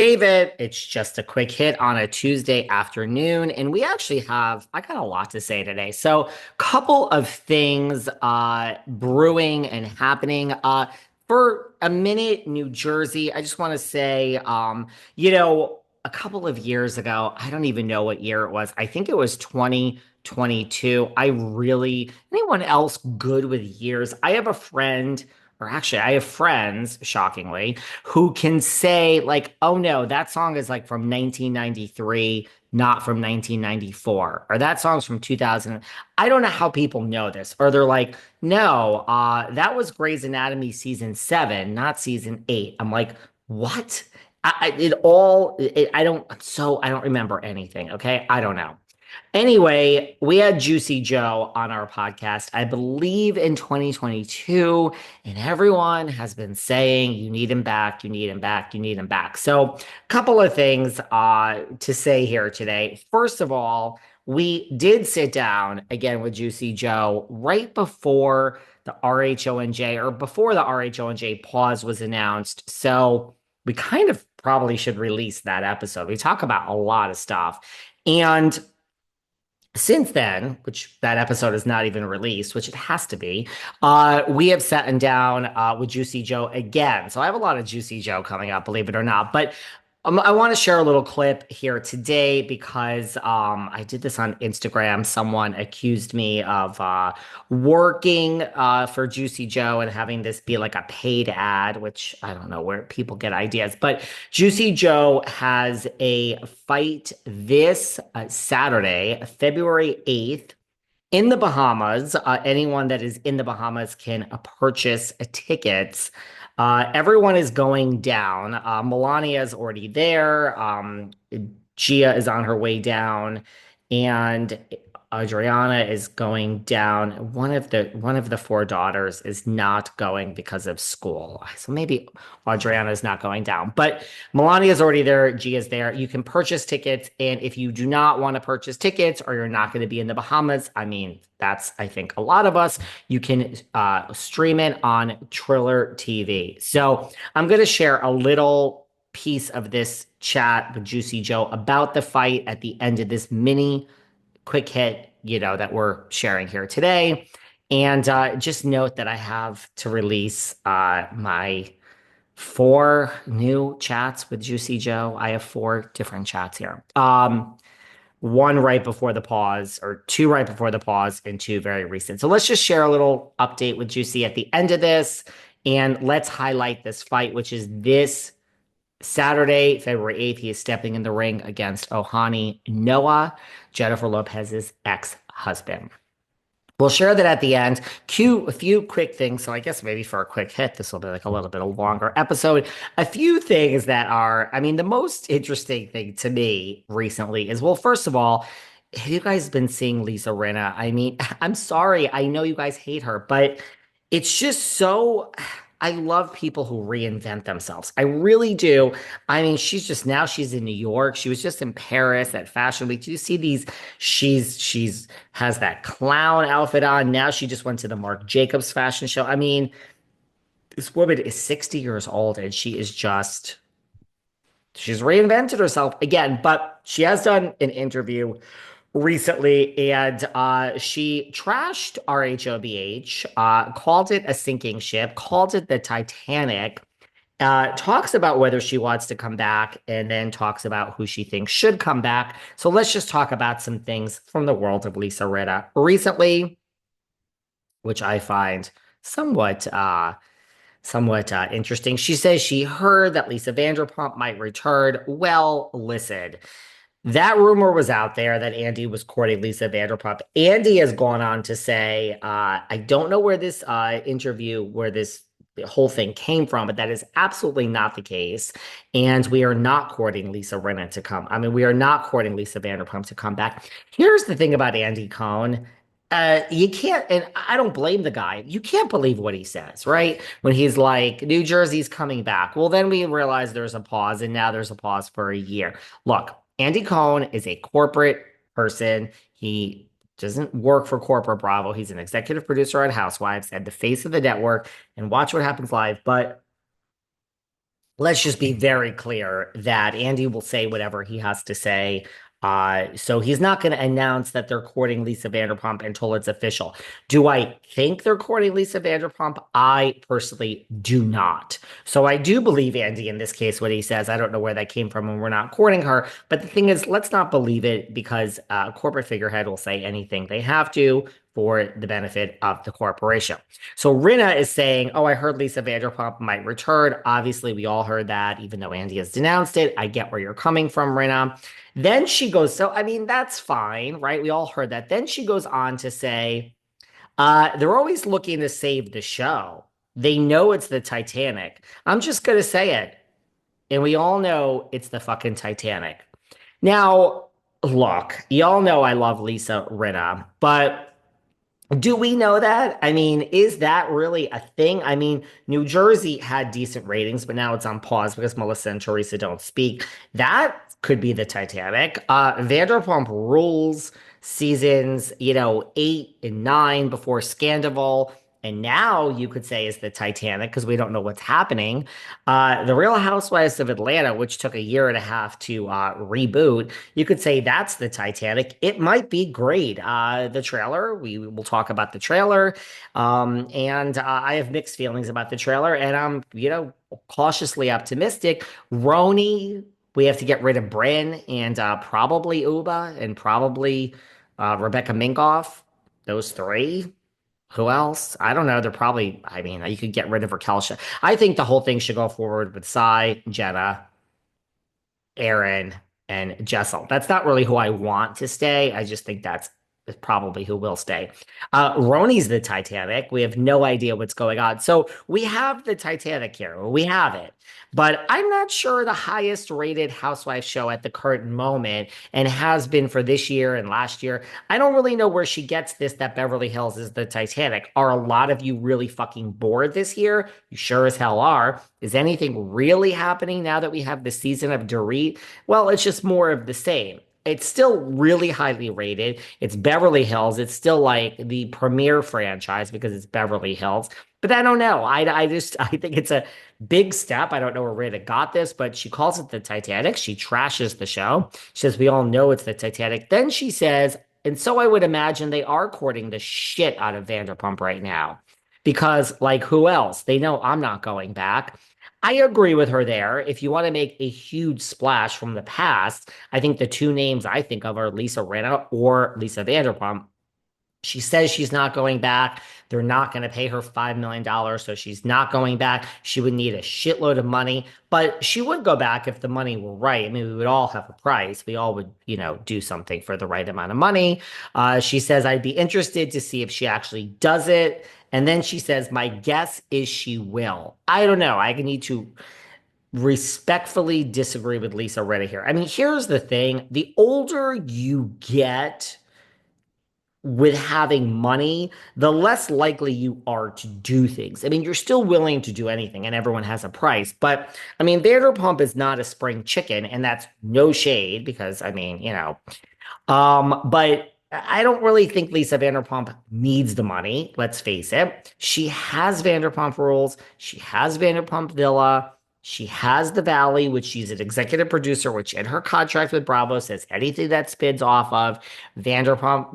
David, it's just a quick hit on a Tuesday afternoon, and we actually I got a lot to say today. So, couple of things brewing and happening. For a minute, New Jersey, I just want to say, a couple of years ago, I don't even know what year it was. I think it was 2022. Anyone else good with years? I have a friend. Or actually, I have friends, shockingly, who can say like, "Oh no, that song is like from 1993, not from 1994, or that song's from 2000." I don't know how people know this, or they're like, "No, that was Grey's Anatomy season 7, not season 8." I'm like, "What?" I don't remember anything. Okay, I don't know. Anyway, we had Juicy Joe on our podcast, I believe in 2022, and everyone has been saying, you need him back, you need him back, you need him back. So, a couple of things to say here today. First of all, we did sit down again with Juicy Joe right before the RHONJ or before the RHONJ pause was announced. So, we kind of probably should release that episode. We talk about a lot of stuff. And since then, which that episode is not even released, which it has to be, we have sat down with Juicy Joe again. So I have a lot of Juicy Joe coming up, believe it or not. But I want to share a little clip here today because I did this on Instagram. Someone accused me of working for Juicy Joe and having this be like a paid ad, which I don't know where people get ideas. But Juicy Joe has a fight this Saturday, February 8th. In the Bahamas, anyone that is in the Bahamas can purchase tickets. Everyone is going down. Melania is already there. Gia is on her way down, and Adriana is going down. One of the four daughters is not going because of school. So maybe Adriana is not going down. But Melania is already there. Gia's there. You can purchase tickets. And if you do not want to purchase tickets or you're not going to be in the Bahamas, I mean, that's, I think, a lot of us, you can stream it on Triller TV. So I'm going to share a little piece of this chat with Juicy Joe about the fight at the end of this mini quick hit, that we're sharing here today. And just note that I have to release my four new chats with Juicy Joe. I have four different chats here. One right before the pause, or two right before the pause, and two very recent. So let's just share a little update with Juicy at the end of this, and let's highlight this fight, which is this Saturday, February 8th. He is stepping in the ring against Ohani Noah, Jennifer Lopez's ex-husband. We'll share that at the end. Cue a few quick things. So I guess maybe for a quick hit, this will be like a little bit of a longer episode. A few things that are, I mean, the most interesting thing to me recently is, well, first of all, have you guys been seeing Lisa Rinna? I mean, I'm sorry. I know you guys hate her, but it's just so. I love people who reinvent themselves. I really do. I mean, she's in New York. She was just in Paris at Fashion Week. Do you see these? She's has that clown outfit on. Now she just went to the Marc Jacobs fashion show. I mean, this woman is 60 years old and she's reinvented herself again, but she has done an interview recently, and she trashed RHOBH, called it a sinking ship, called it the Titanic, talks about whether she wants to come back, and then talks about who she thinks should come back. So let's just talk about some things from the world of Lisa Rinna recently, which I find somewhat interesting. She says she heard that Lisa Vanderpump might return. Well, listen. That rumor was out there that Andy was courting Lisa Vanderpump. Andy has gone on to say, I don't know where this where this whole thing came from, but that is absolutely not the case. And we are not courting Lisa Rinna to come. I mean, we are not courting Lisa Vanderpump to come back. Here's the thing about Andy Cohen. You can't, and I don't blame the guy. You can't believe what he says, right? When he's like, New Jersey's coming back. Well, then we realize there's a pause, and now there's a pause for a year. Look, Andy Cohen is a corporate person. He doesn't work for corporate Bravo. He's an executive producer on Housewives and the face of the network and Watch What Happens Live. But let's just be very clear that Andy will say whatever he has to say. So he's not going to announce that they're courting Lisa Vanderpump until it's official. Do I think they're courting Lisa Vanderpump? I personally do not. So I do believe Andy in this case when he says, I don't know where that came from and we're not courting her. But the thing is, let's not believe it because a corporate figurehead will say anything they have to for the benefit of the corporation. So Rinna is saying, "Oh, I heard Lisa Vanderpump might return." Obviously, we all heard that, even though Andy has denounced it. I get where you're coming from, Rinna. Then she goes, "So, I mean, that's fine, right? We all heard that." Then she goes on to say, they're always looking to save the show. They know it's the Titanic. I'm just going to say it. And we all know it's the fucking Titanic. Now, look, y'all know I love Lisa Rinna, but do we know that? I mean, is that really a thing? I mean, New Jersey had decent ratings, but now it's on pause because Melissa and Teresa don't speak. That could be the Titanic. Vanderpump Rules seasons, 8 and 9 before Scandival. And now you could say is the Titanic because we don't know what's happening. The Real Housewives of Atlanta, which took a year and a half to reboot, you could say that's the Titanic. It might be great. The trailer, we will talk about the trailer. And I have mixed feelings about the trailer, and I'm, cautiously optimistic. Roni, we have to get rid of Bryn and probably Uba and probably Rebecca Minkoff. Those three. Who else? I don't know. They're probably, I mean, you could get rid of Raquel. I think the whole thing should go forward with Cy, Jenna, Aaron, and Jessel. That's not really who I want to stay. I just think that's probably who will stay. Roni's the Titanic. We have no idea what's going on. So we have the Titanic here. We have it. But I'm not sure the highest rated housewife show at the current moment and has been for this year and last year. I don't really know where she gets this that Beverly Hills is the Titanic. Are a lot of you really fucking bored this year? You sure as hell are. Is anything really happening now that we have the season of Dorit? Well, it's just more of the same. It's still really highly rated. It's Beverly Hills. It's still like the premier franchise because it's Beverly Hills. But I don't know. I think it's a big step. I don't know where Rita got this, but she calls it the Titanic. She trashes the show. She says we all know it's the Titanic. Then she says, and so I would imagine they are courting the shit out of Vanderpump right now. Because like who else? They know I'm not going back. I agree with her there. If you want to make a huge splash from the past, I think the two names I think of are Lisa Rinna or Lisa Vanderpump. She says she's not going back. They're not going to pay her $5 million, so she's not going back. She would need a shitload of money, but she would go back if the money were right. I mean, we would all have a price. We all would, do something for the right amount of money. She says, I'd be interested to see if she actually does it. And then she says, my guess is she will. I don't know. I need to respectfully disagree with Lisa Rinna here. I mean, here's the thing. The older you get, with having money, the less likely you are to do things. I mean, you're still willing to do anything and everyone has a price. But I mean, Vanderpump is not a spring chicken, and that's no shade because I mean, but I don't really think Lisa Vanderpump needs the money. Let's face it. She has Vanderpump Rules. She has Vanderpump Villa. She has the Valley, which she's an executive producer, which in her contract with Bravo says anything that spins off of Vanderpump